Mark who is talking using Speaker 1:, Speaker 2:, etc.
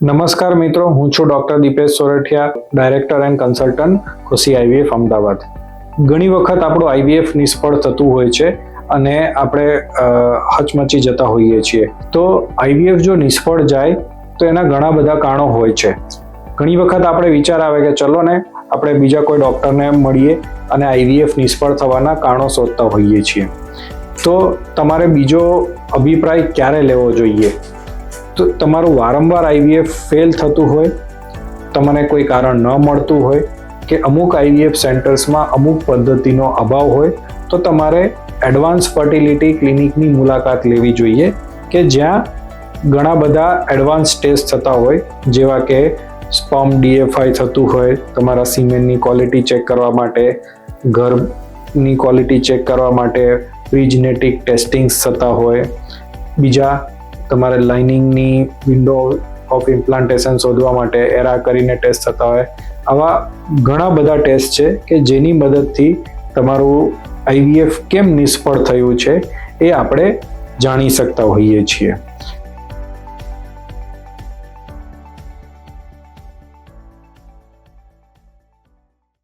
Speaker 1: નમસ્કાર મિત્રો, હું છું doctor Dipesh Sorathiya, director and consultant ખુશી આઈવીએફ અમદાવાદ. ઘણી વખત આપણું આઈવીએફ નિષ્ફળ થતું હોય છે અને આપણે હચમચી જતા હોઈએ છીએ. તો આઈવીએફ જો નિષ્ફળ જાય તો એના ઘણા બધા કારણો હોય છે. ઘણી વખત આપણે વિચાર આવે કે ચલો ને આપણે બીજા કોઈ ડૉક્ટરને મળીએ અને આઈવીએફ નિષ્ફળ થવાના કારણો શોધતા હોઈએ છીએ. તો તમારે બીજો અભિપ્રાય ક્યારે લેવો જોઈએ? તો તમારું વારંવાર આઈવીએફ ફેલ થતું હોય, તમને કોઈ કારણ ન મળતું હોય કે અમુક આઈવીએફ સેન્ટર્સમાં અમુક પદ્ધતિનો અભાવ હોય તો તમારે એડવાન્સ ફર્ટિલિટી ક્લિનિકની મુલાકાત લેવી જોઈએ કે જ્યાં ઘણા બધા એડવાન્સ ટેસ્ટ થતા હોય, જેવા કે સ્પર્મ ડીએફઆઈ થતું હોય તમારા સિમેનની ક્વોલિટી ચેક કરવા માટે, ગર્ભની ક્વોલિટી ચેક કરવા માટે પ્રીજેનેટિક ટેસ્ટિંગ્સ થતા હોય, બીજા તમારે લાઇનિંગની વિન્ડો ઓફ ઇમ્પ્લાન્ટેશન શોધવા માટે એરા કરીને ટેસ્ટ થતા હોય. આવા ઘણા બધા ટેસ્ટ છે કે જેની મદદથી તમારું આઈવીએફ કેમ નિષ્ફળ થયું છે એ આપણે જાણી શકતા હોઈએ છીએ.